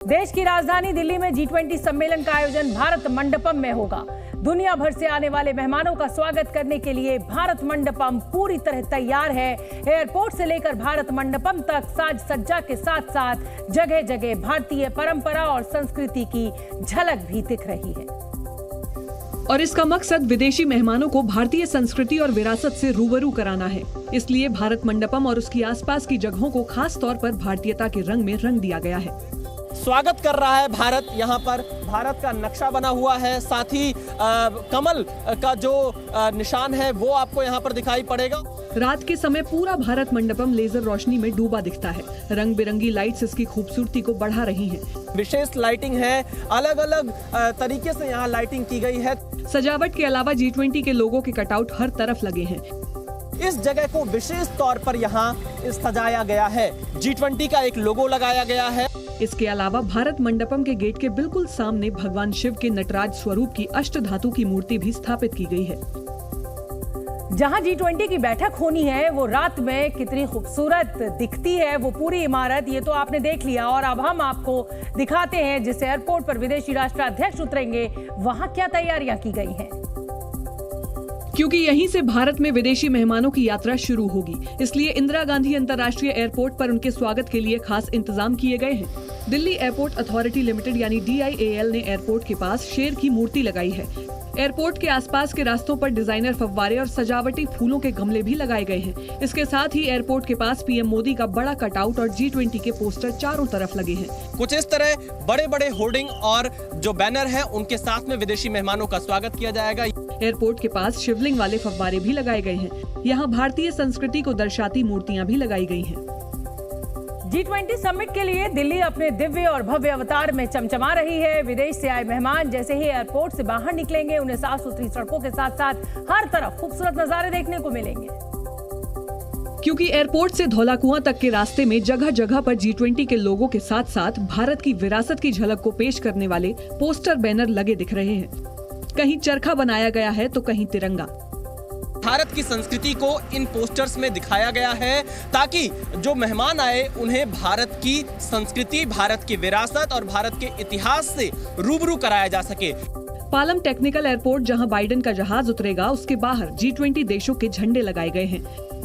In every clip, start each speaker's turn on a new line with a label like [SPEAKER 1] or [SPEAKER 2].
[SPEAKER 1] देश की राजधानी दिल्ली में G20 सम्मेलन का आयोजन भारत मंडपम में होगा। दुनिया भर से आने वाले मेहमानों का स्वागत करने के लिए भारत मंडपम पूरी तरह तैयार है। एयरपोर्ट से लेकर भारत मंडपम तक साज सज्जा के साथ साथ जगह जगह भारतीय परंपरा और संस्कृति की झलक भी दिख रही है।
[SPEAKER 2] और इसका मकसद विदेशी मेहमानों को भारतीय संस्कृति और विरासत से रूबरू कराना है। इसलिए भारत मंडपम और उसकी आसपास की जगहों को खास तौर पर भारतीयता के रंग में रंग दिया गया है।
[SPEAKER 3] स्वागत कर रहा है भारत। यहाँ पर भारत का नक्शा बना हुआ है, साथ ही कमल का जो निशान है वो आपको यहाँ पर दिखाई पड़ेगा।
[SPEAKER 2] रात के समय पूरा भारत मंडपम लेजर रोशनी में डूबा दिखता है। रंग बिरंगी लाइट्स इसकी खूबसूरती को बढ़ा रही हैं।
[SPEAKER 3] विशेष लाइटिंग है, अलग अलग तरीके से यहाँ लाइटिंग की गई है।
[SPEAKER 2] सजावट के अलावा G20 के लोगों के कटआउट हर तरफ लगे हैं।
[SPEAKER 3] इस जगह को विशेष तौर पर यहाँ सजाया गया है। G20 का एक लोगो लगाया गया है।
[SPEAKER 2] इसके अलावा भारत मंडपम के गेट के बिल्कुल सामने भगवान शिव के नटराज स्वरूप की अष्टधातु की मूर्ति भी स्थापित की गई है।
[SPEAKER 1] जहां G20 की बैठक होनी है वो रात में कितनी खूबसूरत दिखती है वो पूरी इमारत, ये तो आपने देख लिया। और अब हम आपको दिखाते हैं जिस एयरपोर्ट पर विदेशी राष्ट्राध्यक्ष उतरेंगे वहां क्या तैयारियां की गई हैं।
[SPEAKER 2] क्योंकि यहीं से भारत में विदेशी मेहमानों की यात्रा शुरू होगी, इसलिए इंदिरा गांधी अंतर्राष्ट्रीय एयरपोर्ट पर उनके स्वागत के लिए खास इंतजाम किए गए हैं। दिल्ली एयरपोर्ट अथॉरिटी लिमिटेड यानी DIAL ने एयरपोर्ट के पास शेर की मूर्ति लगाई है। एयरपोर्ट के आसपास के रास्तों पर डिजाइनर फव्वारे और सजावटी फूलों के गमले भी लगाए गए हैं। इसके साथ ही एयरपोर्ट के पास PM मोदी का बड़ा कटआउट और G20 के पोस्टर चारों तरफ लगे हैं।
[SPEAKER 3] कुछ इस तरह बड़े बड़े होर्डिंग और जो बैनर है उनके साथ में विदेशी मेहमानों का स्वागत किया जाएगा।
[SPEAKER 2] एयरपोर्ट के पास शिवलिंग वाले फव्वारे भी लगाए गए हैं। यहाँ भारतीय संस्कृति को दर्शाती मूर्तियाँ भी लगाई गई हैं।
[SPEAKER 1] G20 समिट के लिए दिल्ली अपने दिव्य और भव्य अवतार में चमचमा रही है। विदेश से आए मेहमान जैसे ही एयरपोर्ट से बाहर निकलेंगे उन्हें साफ सुथरी सड़कों के साथ साथ हर तरफ खूबसूरत नजारे देखने को मिलेंगे।
[SPEAKER 2] क्योंकि एयरपोर्ट से धौला कुआं तक के रास्ते में जगह जगह पर G20 के लोगों के साथ साथ भारत की विरासत की झलक को पेश करने वाले पोस्टर बैनर लगे दिख रहे हैं। कहीं चरखा बनाया गया है तो कहीं तिरंगा।
[SPEAKER 3] भारत की संस्कृति को इन पोस्टर्स में दिखाया गया है ताकि जो मेहमान आए उन्हें भारत की संस्कृति, भारत की विरासत और भारत के इतिहास से रूबरू कराया जा सके।
[SPEAKER 2] पालम टेक्निकल एयरपोर्ट जहां बाइडेन का जहाज उतरेगा उसके बाहर G20 देशों के झंडे लगाए गए हैं।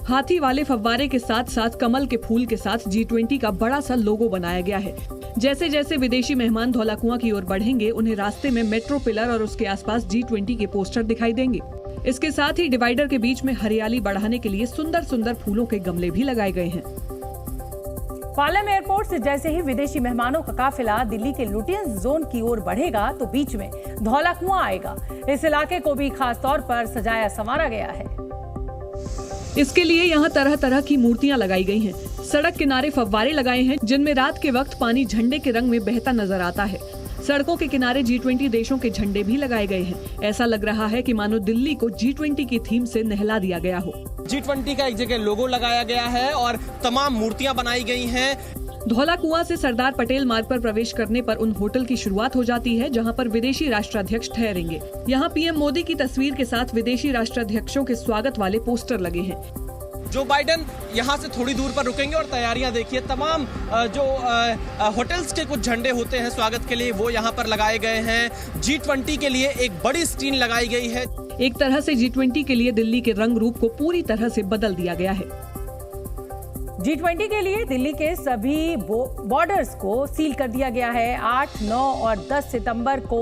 [SPEAKER 2] हाथी वाले फव्वारे के साथ साथ कमल के फूल के साथ G20 का बड़ा सा लोगो बनाया गया है। जैसे जैसे विदेशी मेहमान धौला कुआं की ओर बढ़ेंगे उन्हें रास्ते में मेट्रो पिलर और उसके आसपास G20 के पोस्टर दिखाई देंगे। इसके साथ ही डिवाइडर के बीच में हरियाली बढ़ाने के लिए सुंदर सुंदर फूलों के गमले भी लगाए गए हैं।
[SPEAKER 1] पालम एयरपोर्ट से जैसे ही विदेशी मेहमानों का काफिला दिल्ली के लुटियंस जोन की ओर बढ़ेगा तो बीच में धौला कुआं आएगा। इस इलाके को भी खास तौर पर सजाया संवारा गया है।
[SPEAKER 2] इसके लिए यहाँ तरह तरह की मूर्तियाँ लगाई गई हैं। सड़क किनारे फव्वारे लगाए हैं जिनमें रात के वक्त पानी झंडे के रंग में बहता नजर आता है। सड़कों के किनारे G20 देशों के झंडे भी लगाए गए हैं। ऐसा लग रहा है कि मानो दिल्ली को G20 की थीम से नहला दिया गया हो।
[SPEAKER 3] G20 का एक जगह लोगो लगाया गया है और तमाम मूर्तियां बनाई गई हैं।
[SPEAKER 2] धौला कुआं से सरदार पटेल मार्ग पर प्रवेश करने पर उन होटल की शुरुआत हो जाती है जहां पर विदेशी राष्ट्राध्यक्ष ठहरेंगे। यहाँ PM मोदी की तस्वीर के साथ विदेशी राष्ट्राध्यक्षों के स्वागत वाले पोस्टर लगे हैं।
[SPEAKER 3] जो बाइडेन यहाँ से थोड़ी दूर पर रुकेंगे और तैयारियां देखिए। तमाम जो होटल्स के कुछ झंडे होते हैं स्वागत के लिए वो यहाँ पर लगाए गए हैं। G20 के लिए एक बड़ी स्क्रीन लगाई गई है।
[SPEAKER 2] एक तरह से G20 के लिए दिल्ली के रंग रूप को पूरी तरह से बदल दिया गया है।
[SPEAKER 1] G20 के लिए दिल्ली के सभी बॉर्डर्स को सील कर दिया गया है। 8, 9 और 10 सितंबर को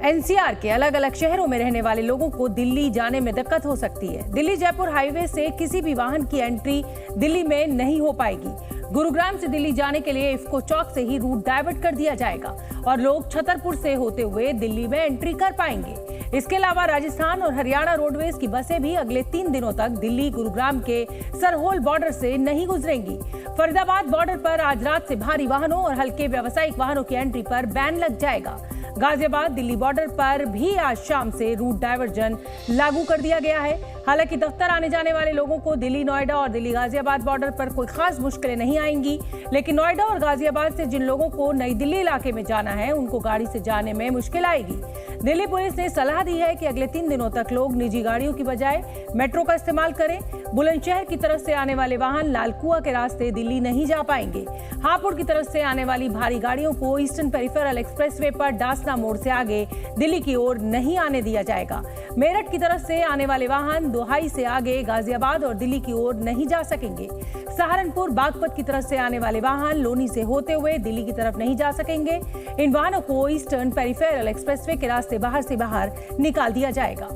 [SPEAKER 1] NCR के अलग अलग शहरों में रहने वाले लोगों को दिल्ली जाने में दिक्कत हो सकती है। दिल्ली जयपुर हाईवे से किसी भी वाहन की एंट्री दिल्ली में नहीं हो पाएगी। गुरुग्राम से दिल्ली जाने के लिए इफ्को चौक से ही रूट डाइवर्ट कर दिया जाएगा और लोग छतरपुर से होते हुए दिल्ली में एंट्री कर पाएंगे। इसके अलावा राजस्थान और हरियाणा रोडवेज की बसें भी अगले 3 दिनों तक दिल्ली गुरुग्राम के सरहोल बॉर्डर से नहीं गुजरेंगी। फरीदाबाद बॉर्डर पर आज रात से भारी वाहनों और हल्के व्यावसायिक वाहनों की एंट्री पर बैन लग जाएगा। गाजियाबाद दिल्ली बॉर्डर पर भी आज शाम से रूट डायवर्जन लागू कर दिया गया है। हालांकि दफ्तर आने जाने वाले लोगों को दिल्ली नोएडा और दिल्ली गाजियाबाद बॉर्डर पर कोई खास मुश्किलें नहीं आएंगी, लेकिन नोएडा और गाजियाबाद से जिन लोगों को नई दिल्ली इलाके में जाना है उनको गाड़ी से जाने में मुश्किल आएगी। दिल्ली पुलिस ने सलाह दी है कि अगले 3 दिनों तक लोग निजी गाड़ियों की बजाय मेट्रो का इस्तेमाल करें। बुलंदशहर की तरफ से आने वाले वाहन लालकुआ के रास्ते दिल्ली नहीं जा पाएंगे। हापुड़ की तरफ से आने वाली भारी गाड़ियों को ईस्टर्न पेरिफेरल एक्सप्रेसवे पर डासना मोड़ से आगे दिल्ली की ओर नहीं आने दिया जाएगा। मेरठ की तरफ से आने वाले वाहन दोहाई से आगे गाजियाबाद और दिल्ली की ओर नहीं जा सकेंगे। सहारनपुर बागपत की तरफ से आने वाले वाहन लोनी से होते हुए दिल्ली की तरफ नहीं जा सकेंगे। इन वाहनों को ईस्टर्न पेरिफेरल एक्सप्रेसवे के रास्ते बाहर से बाहर निकाल दिया जाएगा।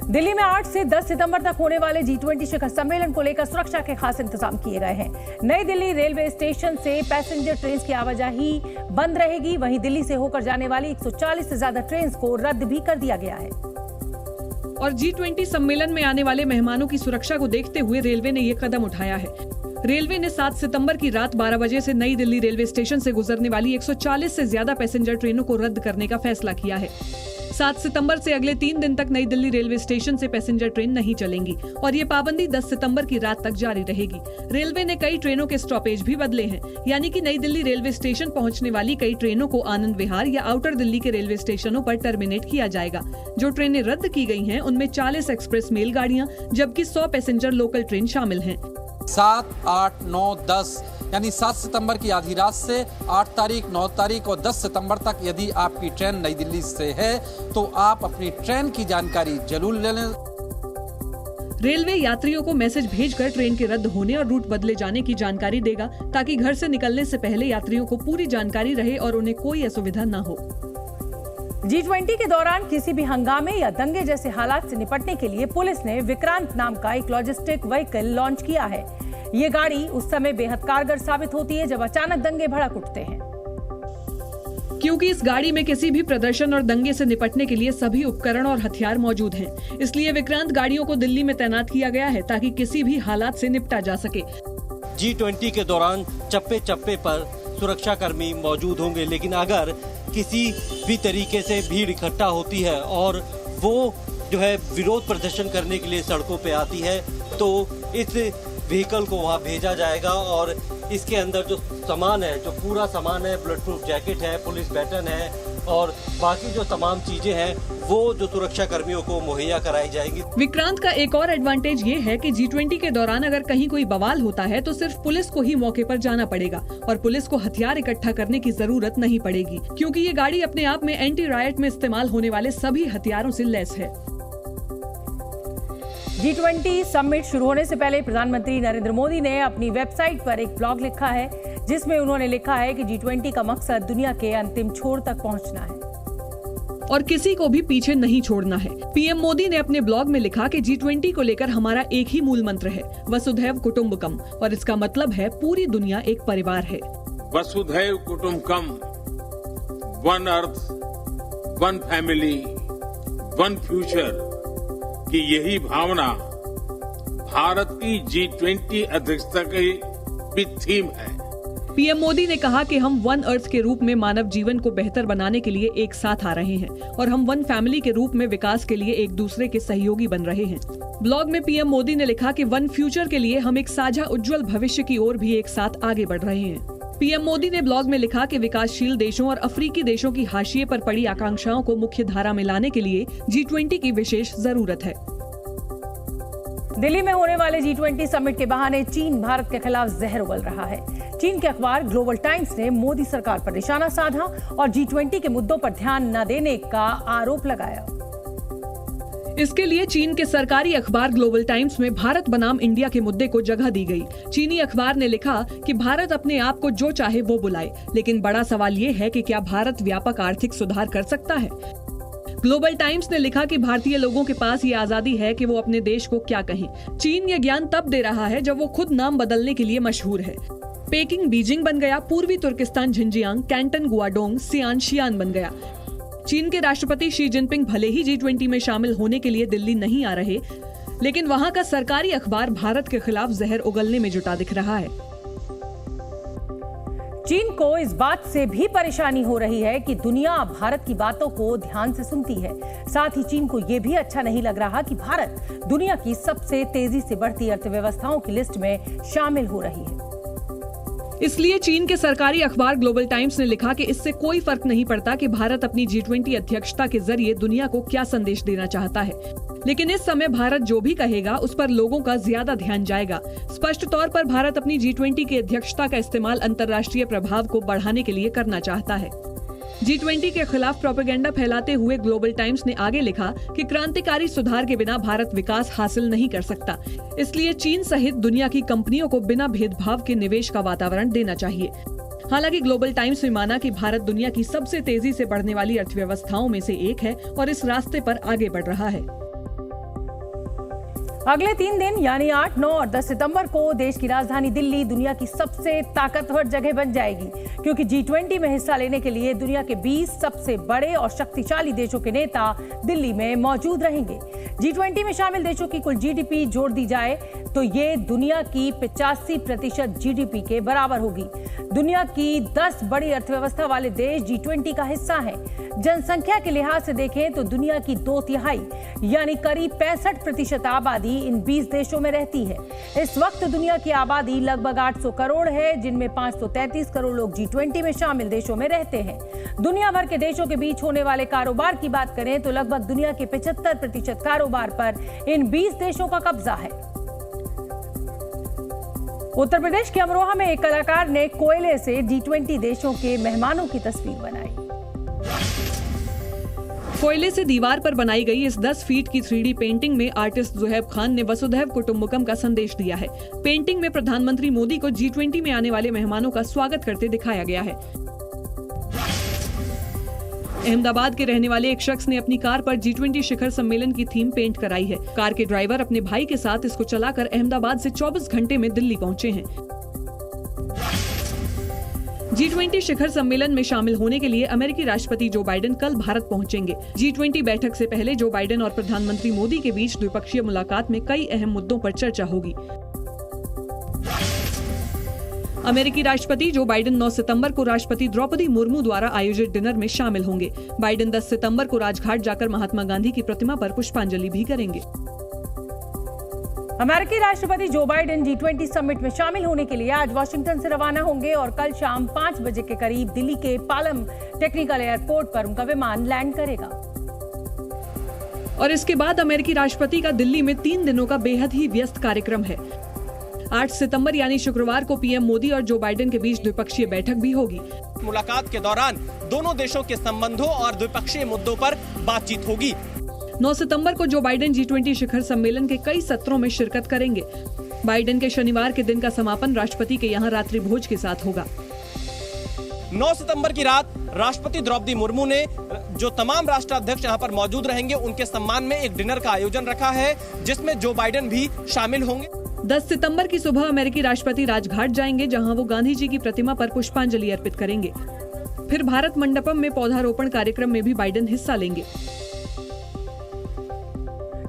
[SPEAKER 1] दिल्ली में 8 से 10 सितंबर तक होने वाले G20 शिखर सम्मेलन को लेकर सुरक्षा के खास इंतजाम किए गए हैं। नई दिल्ली रेलवे स्टेशन से पैसेंजर ट्रेन की आवाजाही बंद रहेगी। वहीं दिल्ली से होकर जाने वाली 140 से ज्यादा ट्रेन को रद्द भी कर दिया गया है।
[SPEAKER 2] और G20 सम्मेलन में आने वाले मेहमानों की सुरक्षा को देखते हुए रेलवे ने ये कदम उठाया है। रेलवे ने 7 सितंबर की रात 12 बजे से नई दिल्ली रेलवे स्टेशन से गुजरने वाली 140 से ज्यादा पैसेंजर ट्रेनों को रद्द करने का फैसला किया है। 7 सितंबर से अगले 3 दिन तक नई दिल्ली रेलवे स्टेशन से पैसेंजर ट्रेन नहीं चलेंगी और ये पाबंदी 10 सितंबर की रात तक जारी रहेगी। रेलवे ने कई ट्रेनों के स्टॉपेज भी बदले हैं, यानी कि नई दिल्ली रेलवे स्टेशन पहुंचने वाली कई ट्रेनों को आनंद विहार या आउटर दिल्ली के रेलवे स्टेशनों पर टर्मिनेट किया जाएगा। जो ट्रेनें रद्द की गई हैं, उनमें 40 एक्सप्रेस मेल गाड़ियां जबकि 100 पैसेंजर लोकल ट्रेन शामिल हैं।
[SPEAKER 4] 7, 8, 9, 10 यानी 7 सितंबर की आधी रात से 8 तारीख, 9 तारीख और 10 सितंबर तक यदि आपकी ट्रेन नई दिल्ली से है तो आप अपनी ट्रेन की जानकारी जरूर ले लें।
[SPEAKER 2] रेलवे यात्रियों को मैसेज भेजकर ट्रेन के रद्द होने और रूट बदले जाने की जानकारी देगा ताकि घर से निकलने से पहले यात्रियों को पूरी जानकारी रहे और उन्हें कोई असुविधा न हो।
[SPEAKER 1] G20 के दौरान किसी भी हंगामे या दंगे जैसे हालात से निपटने के लिए पुलिस ने विक्रांत नाम का एक लॉजिस्टिक व्हीकल लॉन्च किया है। ये गाड़ी उस समय बेहद कारगर साबित होती है जब अचानक दंगे भड़क उठते हैं।
[SPEAKER 2] क्योंकि इस गाड़ी में किसी भी प्रदर्शन और दंगे से निपटने के लिए सभी उपकरण और हथियार मौजूद हैं। इसलिए विक्रांत गाड़ियों को दिल्ली में तैनात किया गया है ताकि किसी भी हालात से निपटा जा सके।
[SPEAKER 5] G20 के दौरान चप्पे चप्पे पर सुरक्षा कर्मी मौजूद होंगे, लेकिन अगर किसी भी तरीके से भीड़ इकट्ठा होती है और वो जो है विरोध प्रदर्शन करने के लिए सड़कों पे आती है तो इस व्हीकल को वहाँ भेजा जाएगा और इसके अंदर जो सामान है, जो पूरा सामान है, बुलेट प्रूफ जैकेट है, पुलिस बैटन है और बाकी जो तमाम चीजें हैं वो जो सुरक्षा कर्मियों को मुहैया कराई जाएगी।
[SPEAKER 2] विक्रांत का एक और एडवांटेज ये है कि G20 के दौरान अगर कहीं कोई बवाल होता है तो सिर्फ पुलिस को ही मौके पर जाना पड़ेगा और पुलिस को हथियार इकट्ठा करने की जरूरत नहीं पड़ेगी, क्योंकि ये गाड़ी अपने आप में एंटी रायट में इस्तेमाल होने वाले सभी हथियारों से लैस है।
[SPEAKER 1] G20 समिट शुरू होने से पहले प्रधानमंत्री नरेंद्र मोदी ने अपनी वेबसाइट पर एक ब्लॉग लिखा है जिसमें उन्होंने लिखा है कि G20 का मकसद दुनिया के अंतिम छोर तक पहुंचना है
[SPEAKER 2] और किसी को भी पीछे नहीं छोड़ना है। पीएम मोदी ने अपने ब्लॉग में लिखा कि G20 को लेकर हमारा एक ही मूल मंत्र है, वसुधैव कुटुंबकम, और इसका मतलब है पूरी दुनिया एक परिवार है।
[SPEAKER 6] वसुधैव कुटुंबकम, one earth, one family, one future की यही भावना भारत की G20 अध्यक्षता की भी थीम है।
[SPEAKER 2] पीएम मोदी ने कहा कि हम वन अर्थ के रूप में मानव जीवन को बेहतर बनाने के लिए एक साथ आ रहे हैं और हम वन फैमिली के रूप में विकास के लिए एक दूसरे के सहयोगी बन रहे हैं। ब्लॉग में पीएम मोदी ने लिखा कि वन फ्यूचर के लिए हम एक साझा उज्जवल भविष्य की ओर भी एक साथ आगे बढ़ रहे हैं। पीएम मोदी ने ब्लॉग में लिखा कि विकासशील देशों और अफ्रीकी देशों की हाशिए पर पड़ी आकांक्षाओं को मुख्य धारा में लाने के लिए G20 की विशेष जरूरत है।
[SPEAKER 1] दिल्ली में होने वाले G20 समिट के बहाने चीन भारत के खिलाफ जहर उगल रहा है। चीन के अखबार ग्लोबल टाइम्स ने मोदी सरकार पर निशाना साधा और G20 के मुद्दों पर ध्यान न देने का आरोप लगाया।
[SPEAKER 2] इसके लिए चीन के सरकारी अखबार ग्लोबल टाइम्स में भारत बनाम इंडिया के मुद्दे को जगह दी गई। चीनी अखबार ने लिखा कि भारत अपने आप को जो चाहे वो बुलाए, लेकिन बड़ा सवाल ये है कि क्या भारत व्यापक आर्थिक सुधार कर सकता है। ग्लोबल टाइम्स ने लिखा कि भारतीय लोगों के पास ये आजादी है कि वो अपने देश को क्या कहें। चीन ये ज्ञान तब दे रहा है जब वो खुद नाम बदलने के लिए मशहूर है। पेकिंग बीजिंग बन गया, पूर्वी तुर्किस्तान झिंजियांग, कैंटन गुआडोंग, सियान शियान बन गया। चीन के राष्ट्रपति शी जिनपिंग भले ही G20 में शामिल होने के लिए दिल्ली नहीं आ रहे, लेकिन वहां का सरकारी अखबार भारत के खिलाफ जहर उगलने में जुटा दिख रहा है।
[SPEAKER 1] चीन को इस बात से भी परेशानी हो रही है कि दुनिया भारत की बातों को ध्यान से सुनती है। साथ ही चीन को यह भी अच्छा नहीं लग रहा कि भारत दुनिया की सबसे तेजी से बढ़ती अर्थव्यवस्थाओं की लिस्ट में शामिल हो रही है।
[SPEAKER 2] इसलिए चीन के सरकारी अखबार ग्लोबल टाइम्स ने लिखा कि इससे कोई फर्क नहीं पड़ता कि भारत अपनी G20 अध्यक्षता के जरिए दुनिया को क्या संदेश देना चाहता है, लेकिन इस समय भारत जो भी कहेगा उस पर लोगों का ज्यादा ध्यान जाएगा। स्पष्ट तौर पर भारत अपनी G20 की अध्यक्षता का इस्तेमाल अंतर्राष्ट्रीय प्रभाव को बढ़ाने के लिए करना चाहता है। G20 के खिलाफ प्रोपेगेंडा फैलाते हुए ग्लोबल टाइम्स ने आगे लिखा कि क्रांतिकारी सुधार के बिना भारत विकास हासिल नहीं कर सकता, इसलिए चीन सहित दुनिया की कंपनियों को बिना भेदभाव के निवेश का वातावरण देना चाहिए। हालांकि ग्लोबल टाइम्स ने माना कि भारत दुनिया की सबसे तेजी से बढ़ने वाली अर्थव्यवस्थाओं में से एक है और इस रास्ते पर आगे बढ़ रहा है।
[SPEAKER 1] अगले 3 दिन यानी 8, 9 और 10 सितंबर को देश की राजधानी दिल्ली दुनिया की सबसे ताकतवर जगह बन जाएगी, क्योंकि G20 में हिस्सा लेने के लिए दुनिया के 20 सबसे बड़े और शक्तिशाली देशों के नेता दिल्ली में मौजूद रहेंगे। G20 में शामिल देशों की कुल GDP जोड़ दी जाए तो ये दुनिया की 85% GDP के बराबर होगी। दुनिया की 10 बड़ी अर्थव्यवस्था वाले देश G20 का हिस्सा हैं। जनसंख्या के लिहाज से देखें तो दुनिया की 2/3 यानी करीब 65% आबादी इन 20 देशों में रहती है। इस वक्त दुनिया की आबादी लगभग 800 करोड़ है, जिनमें 533 करोड़ लोग G20 में शामिल देशों में रहते हैं। दुनिया भर के देशों के बीच होने वाले कारोबार की बात करें तो लगभग दुनिया के 75% कारोबार पर इन 20 देशों का कब्जा है। उत्तर प्रदेश के अमरोहा में एक कलाकार ने कोयले से G20 देशों के मेहमानों की तस्वीर बनाई।
[SPEAKER 2] कोयले से दीवार पर बनाई गई इस 10 फीट की 3D पेंटिंग में आर्टिस्ट ज़ुहैब खान ने वसुधैव कुटुंबकम का संदेश दिया है। पेंटिंग में प्रधानमंत्री मोदी को G20 में आने वाले मेहमानों का स्वागत करते दिखाया गया है। अहमदाबाद के रहने वाले एक शख्स ने अपनी कार पर G20 शिखर सम्मेलन की थीम पेंट कराई है। कार के ड्राइवर अपने भाई के साथ इसको चलाकर अहमदाबाद से 24 घंटे में दिल्ली पहुंचे हैं। G20 शिखर सम्मेलन में शामिल होने के लिए अमेरिकी राष्ट्रपति जो बाइडेन कल भारत पहुंचेंगे। G20 बैठक से पहले जो बाइडेन और प्रधानमंत्री मोदी के बीच द्विपक्षीय मुलाकात में कई अहम मुद्दों पर चर्चा होगी। अमेरिकी राष्ट्रपति जो बाइडेन 9 सितंबर को राष्ट्रपति द्रौपदी मुर्मू द्वारा आयोजित डिनर में शामिल होंगे। बाइडेन 10 सितंबर को राजघाट जाकर महात्मा गांधी की प्रतिमा पर पुष्पांजलि भी करेंगे।
[SPEAKER 1] अमेरिकी राष्ट्रपति जो बाइडेन G20 समिट में शामिल होने के लिए आज वॉशिंगटन से रवाना होंगे और कल शाम 5 बजे के करीब दिल्ली के पालम टेक्निकल एयरपोर्ट पर उनका विमान लैंड करेगा।
[SPEAKER 2] और इसके बाद अमेरिकी राष्ट्रपति का दिल्ली में 3 दिनों का बेहद ही व्यस्त कार्यक्रम है। 8 सितंबर यानी शुक्रवार को पीएम मोदी और जो बाइडेन के बीच द्विपक्षीय बैठक भी होगी।
[SPEAKER 3] मुलाकात के दौरान दोनों देशों के संबंधों और द्विपक्षीय मुद्दों पर बातचीत होगी।
[SPEAKER 2] 9 सितंबर को जो बाइडेन G20 शिखर सम्मेलन के कई सत्रों में शिरकत करेंगे। बाइडेन के शनिवार के दिन का समापन राष्ट्रपति के यहाँ रात्रि भोज के साथ होगा।
[SPEAKER 3] 9 सितंबर की रात राष्ट्रपति द्रौपदी मुर्मू ने जो तमाम राष्ट्राध्यक्ष यहाँ पर मौजूद रहेंगे उनके सम्मान में एक डिनर का आयोजन रखा है, जिसमें जो बाइडेन भी शामिल होंगे।
[SPEAKER 2] 10 सितंबर की सुबह अमेरिकी राष्ट्रपति राजघाट जाएंगे, जहां वो गांधी जी की प्रतिमा पर पुष्पांजलि अर्पित करेंगे। फिर भारत मंडपम में पौधारोपण कार्यक्रम में भी बाइडेन हिस्सा लेंगे।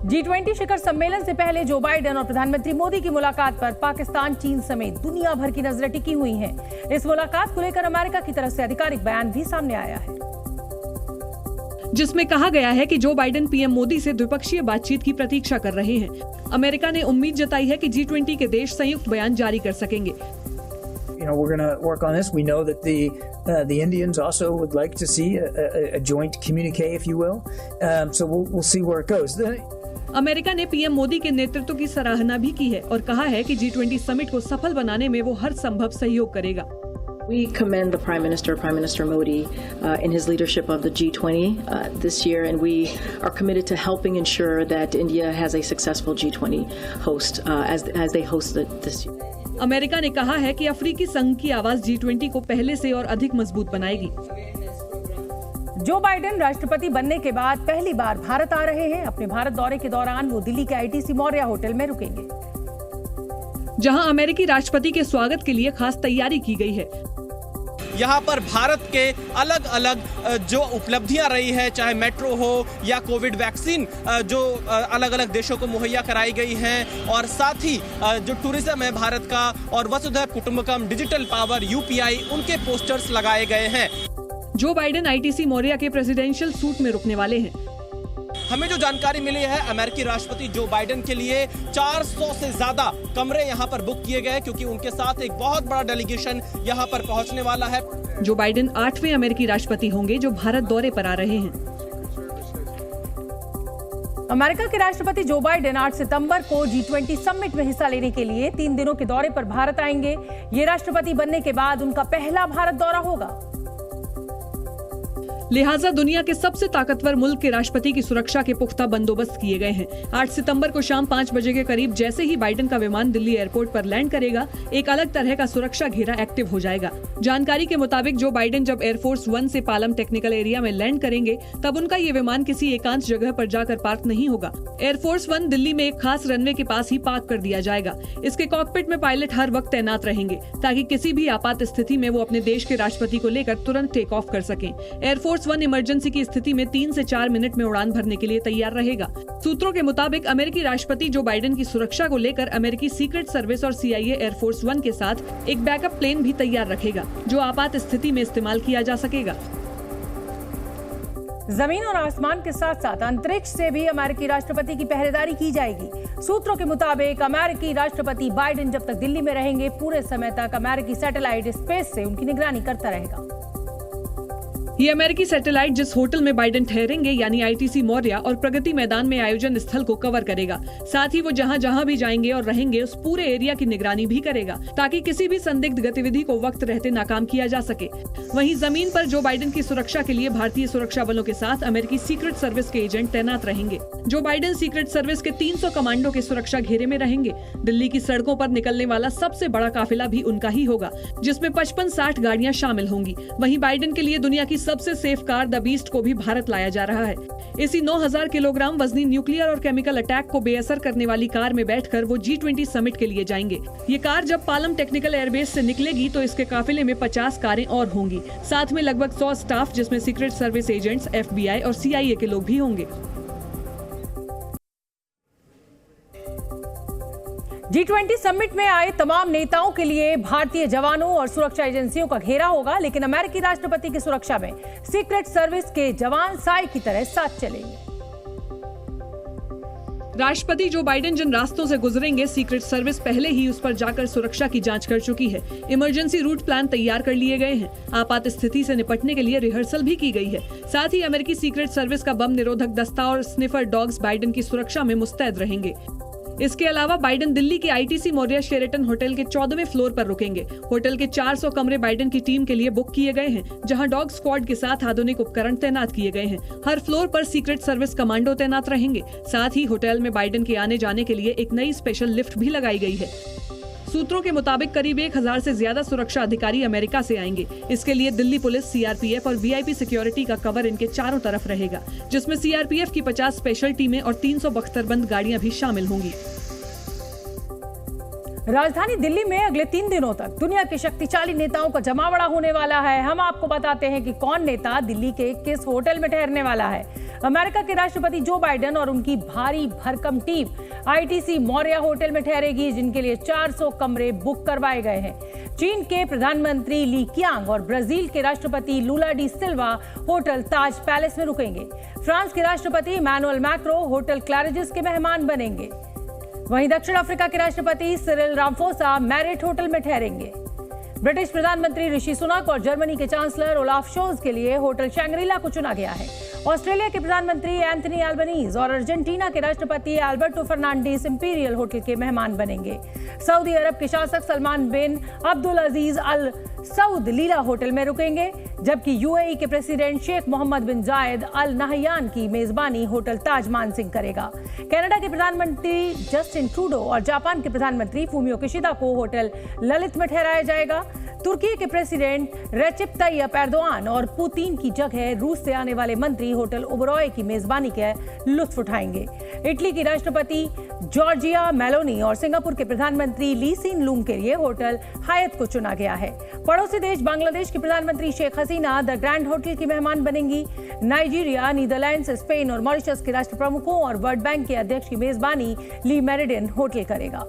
[SPEAKER 1] G20 शिखर सम्मेलन से पहले जो बाइडेन और प्रधानमंत्री मोदी की मुलाकात पर पाकिस्तान, चीन समेत दुनिया भर की नजरें टिकी हुई हैं। इस मुलाकात को लेकर अमेरिका की तरफ से आधिकारिक बयान भी सामने आया है,
[SPEAKER 2] जिसमें कहा गया है कि जो बाइडेन पीएम मोदी से द्विपक्षीय बातचीत की प्रतीक्षा कर रहे हैं। अमेरिका ने उम्मीद जताई है कि G20 के देश संयुक्त बयान जारी कर सकेंगे।
[SPEAKER 7] We're going to work on this. We know that the Indians also would like to see a joint communique, if you will. So we'll see where it goes.
[SPEAKER 2] America ने पीएम मोदी के नेतृत्व की सराहना भी की है और कहा है कि G20 समिट को सफल बनाने में वो हर संभव सहयोग करेगा।
[SPEAKER 8] We commend the Prime Minister Modi, in his leadership of the G20 this year, and we are committed to helping ensure that India has a successful G20 host as they host this year.
[SPEAKER 2] America ने कहा है कि अफ्रीकी संघ की आवाज G20 को पहले से और अधिक मजबूत बनाएगी।
[SPEAKER 1] जो बाइडेन राष्ट्रपति बनने के बाद पहली बार भारत आ रहे हैं। अपने भारत दौरे के दौरान वो दिल्ली के ITC मौर्य होटल में रुकेंगे,
[SPEAKER 2] जहां अमेरिकी राष्ट्रपति के स्वागत के लिए खास तैयारी की गई है।
[SPEAKER 3] यहाँ पर भारत के अलग अलग जो उपलब्धियां रही है, चाहे मेट्रो हो या कोविड वैक्सीन जो अलग अलग देशों को मुहैया कराई गई हैं, और साथ ही जो टूरिज्म है भारत का और वसुधैव कुटुंबकम, डिजिटल पावर, UPI, उनके पोस्टर्स लगाए गए हैं।
[SPEAKER 2] जो बाइडेन ITC मौर्य के प्रेसिडेंशियल सूट में रुकने वाले हैं।
[SPEAKER 3] हमें जो जानकारी मिली है, अमेरिकी राष्ट्रपति जो बाइडेन के लिए 400 से ज्यादा कमरे यहां पर बुक किए गए, क्योंकि उनके साथ एक बहुत बड़ा डेलीगेशन यहां पर पहुंचने वाला है।
[SPEAKER 2] जो बाइडेन 8वें अमेरिकी राष्ट्रपति होंगे जो भारत दौरे पर आ रहे हैं।
[SPEAKER 1] अमेरिका के राष्ट्रपति जो बाइडेन 8 सितंबर को G20 समिट में हिस्सा लेने के लिए 3 दिनों के दौरे पर भारत आएंगे। ये राष्ट्रपति बनने के बाद उनका पहला भारत दौरा होगा।
[SPEAKER 2] लिहाजा दुनिया के सबसे ताकतवर मुल्क के राष्ट्रपति की सुरक्षा के पुख्ता बंदोबस्त किए गए हैं। 8 सितंबर को शाम 5 बजे के करीब जैसे ही बाइडेन का विमान दिल्ली एयरपोर्ट पर लैंड करेगा, एक अलग तरह का सुरक्षा घेरा एक्टिव हो जाएगा। जानकारी के मुताबिक जो बाइडेन जब एयरफोर्स 1 से पालम टेक्निकल एरिया में लैंड करेंगे, तब उनका ये विमान किसी एकांत जगह पर जाकर पार्क नहीं होगा। एयरफोर्स 1 दिल्ली में एक खास रनवे के पास ही पार्क कर दिया जाएगा। इसके कॉकपिट में पायलट हर वक्त तैनात रहेंगे, ताकि किसी भी आपात स्थिति में वो अपने देश के राष्ट्रपति को लेकर तुरंत टेक ऑफ कर सकें। एयरफोर्स 1 इमरजेंसी की स्थिति में 3 से 4 मिनट में उड़ान भरने के लिए तैयार रहेगा। सूत्रों के मुताबिक अमेरिकी राष्ट्रपति जो बाइडेन की सुरक्षा को लेकर अमेरिकी सीक्रेट सर्विस और CIA एयरफोर्स 1 के साथ एक बैकअप प्लेन भी तैयार रखेगा, जो आपात स्थिति में इस्तेमाल किया जा सकेगा।
[SPEAKER 1] जमीन और आसमान के साथ साथ अंतरिक्ष से भी अमेरिकी राष्ट्रपति की पहरेदारी की जाएगी। सूत्रों के मुताबिक अमेरिकी राष्ट्रपति बाइडेन जब तक दिल्ली में रहेंगे, पूरे समय तक अमेरिकी सैटेलाइट स्पेस से उनकी निगरानी करता रहेगा।
[SPEAKER 2] ये अमेरिकी सैटेलाइट जिस होटल में बाइडेन ठहरेंगे, यानी ITC मौर्या और प्रगति मैदान में आयोजन स्थल को कवर करेगा। साथ ही वो जहां जहां भी जाएंगे और रहेंगे, उस पूरे एरिया की निगरानी भी करेगा, ताकि किसी भी संदिग्ध गतिविधि को वक्त रहते नाकाम किया जा सके। वहीं जमीन पर जो बाइडेन की सुरक्षा के लिए भारतीय सुरक्षा बलों के साथ अमेरिकी सीक्रेट सर्विस के एजेंट तैनात रहेंगे। जो बाइडेन सीक्रेट सर्विस के 300 कमांडो के सुरक्षा घेरे में रहेंगे। दिल्ली की सड़कों पर निकलने वाला सबसे बड़ा काफिला भी उनका ही होगा, जिसमें 55-60 गाड़ियां शामिल होंगी। वहीं बाइडेन के लिए दुनिया की सबसे सेफ कार द बीस्ट को भी भारत लाया जा रहा है। इसी 9000 किलोग्राम वजनी न्यूक्लियर और केमिकल अटैक को बेअसर करने वाली कार में बैठकर वो G20 समिट के लिए जाएंगे। ये कार जब पालम टेक्निकल एयरबेस से निकलेगी, तो इसके काफिले में 50 कारें और होंगी। साथ में लगभग 100 स्टाफ, जिसमें सीक्रेट सर्विस एजेंट्स, FBI और CIA के लोग भी होंगे।
[SPEAKER 1] G20 समिट में आए तमाम नेताओं के लिए भारतीय जवानों और सुरक्षा एजेंसियों का घेरा होगा, लेकिन अमेरिकी राष्ट्रपति की सुरक्षा में सीक्रेट सर्विस के जवान साई की तरह साथ चलेंगे।
[SPEAKER 2] राष्ट्रपति जो बाइडेन जिन रास्तों से गुजरेंगे, सीक्रेट सर्विस पहले ही उस पर जाकर सुरक्षा की जांच कर चुकी है। इमरजेंसी रूट प्लान तैयार कर लिए गए हैं। आपात स्थिति से निपटने के लिए रिहर्सल भी की गई है। साथ ही अमेरिकी सीक्रेट सर्विस का बम निरोधक दस्ता और स्निफर डॉग्स बाइडेन की सुरक्षा में मुस्तैद रहेंगे। इसके अलावा बाइडेन दिल्ली के ITC मौर्या शेरेटन होटल के 14वें फ्लोर पर रुकेंगे। होटल के 400 कमरे बाइडेन की टीम के लिए बुक किए गए हैं, जहां डॉग स्क्वाड के साथ आधुनिक उपकरण तैनात किए गए हैं। हर फ्लोर पर सीक्रेट सर्विस कमांडो तैनात रहेंगे। साथ ही होटल में बाइडेन के आने जाने के लिए एक नई स्पेशल लिफ्ट भी लगाई गई है। सूत्रों के मुताबिक करीब 1000 से ज्यादा सुरक्षा अधिकारी अमेरिका से आएंगे। इसके लिए दिल्ली पुलिस, CRPF और VIP सिक्योरिटी का कवर इनके चारों तरफ रहेगा, जिसमें CRPF की 50 स्पेशल टीमें और 300 बख्तरबंद गाड़ियां भी शामिल होंगी।
[SPEAKER 1] राजधानी दिल्ली में अगले 3 दिनों तक दुनिया के शक्तिशाली नेताओं का जमावड़ा होने वाला है। हम आपको बताते हैं कि कौन नेता दिल्ली के किस होटल में ठहरने वाला है। अमेरिका के राष्ट्रपति जो बाइडेन और उनकी भारी भरकम टीम ITC मौर्या होटल में ठहरेगी, जिनके लिए 400 कमरे बुक करवाए गए हैं। चीन के प्रधानमंत्री ली कियांग और ब्राजील के राष्ट्रपति लूला डी सिल्वा होटल ताज पैलेस में रुकेंगे। फ्रांस के राष्ट्रपति इमैनुअल मैक्रो होटल क्लैरिजिस के मेहमान बनेंगे। वहीं दक्षिण अफ्रीका के राष्ट्रपति सिरिल रामफोसा मैरिट होटल में ठहरेंगे। ब्रिटिश प्रधानमंत्री ऋषि सुनक और जर्मनी के चांसलर ओलाफ शोल्ज के लिए होटल शैंग्रीला को चुना गया है। ऑस्ट्रेलिया के प्रधानमंत्री एंथनी एल्बनीज और अर्जेंटीना के राष्ट्रपति अल्बर्टो फर्नांडिस इंपीरियल होटल के मेहमान बनेंगे। सऊदी अरब के शासक सलमान बिन अब्दुल अजीज अल सऊद लीला होटल में रुकेंगे, जबकि UAE के प्रेसिडेंट शेख मोहम्मद बिन जायद अल नहयान की मेजबानी होटल ताज मानसिंह करेगा। कनाडा के प्रधानमंत्री जस्टिन ट्रूडो और जापान के प्रधानमंत्री फूमियो किशिदा को होटल ललित में ठहराया जाएगा। तुर्की के प्रेसिडेंट रेसिप तैयप एर्दोआन और पुतिन की जगह रूस से आने वाले मंत्री होटल ओबरॉय की मेजबानी के लुत्फ उठाएंगे। इटली की राष्ट्रपति जॉर्जिया मेलोनी और सिंगापुर के प्रधानमंत्री ली सीन लूंग के लिए होटल हायत को चुना गया है। पड़ोसी देश बांग्लादेश की प्रधानमंत्री Sheikh Hasina the grand hotel की मेहमान बनेंगी। नाइजीरिया, नीदरलैंड्स, स्पेन और मॉरिशस के राष्ट्र प्रमुखों और वर्ल्ड बैंक के अध्यक्ष की मेजबानी ली मेरिडियन होटल करेगा।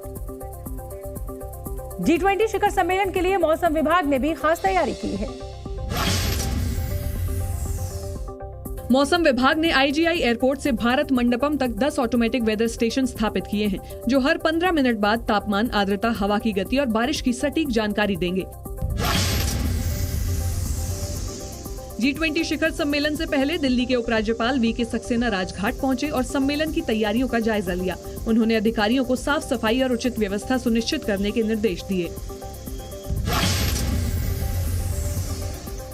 [SPEAKER 1] G20 शिखर सम्मेलन के लिए मौसम विभाग ने भी खास तैयारी की है।
[SPEAKER 2] मौसम विभाग ने IGI एयरपोर्ट से भारत मंडपम तक 10 ऑटोमेटिक वेदर स्टेशन स्थापित किए हैं, जो हर 15 मिनट बाद तापमान, आर्द्रता, हवा की गति और बारिश की सटीक जानकारी देंगे। G20 शिखर सम्मेलन से पहले दिल्ली के उपराज्यपाल VK सक्सेना राजघाट पहुंचे और सम्मेलन की तैयारियों का जायजा लिया। उन्होंने अधिकारियों को साफ सफाई और उचित व्यवस्था सुनिश्चित करने के निर्देश दिए।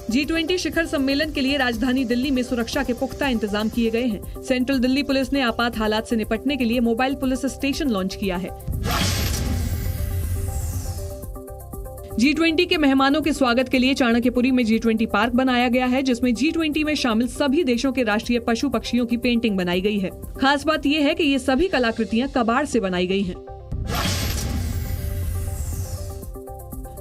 [SPEAKER 2] G20 शिखर सम्मेलन के लिए राजधानी दिल्ली में सुरक्षा के पुख्ता इंतजाम किए गए हैं। सेंट्रल दिल्ली पुलिस ने आपात हालात से निपटने के लिए मोबाइल पुलिस स्टेशन लॉन्च किया है। G20 के मेहमानों के स्वागत के लिए चाणक्यपुरी में G20 पार्क बनाया गया है, जिसमें G20 में शामिल सभी देशों के राष्ट्रीय पशु पक्षियों की पेंटिंग बनाई गई है। खास बात यह है कि ये सभी कलाकृतियां कबाड़ से बनाई गई हैं।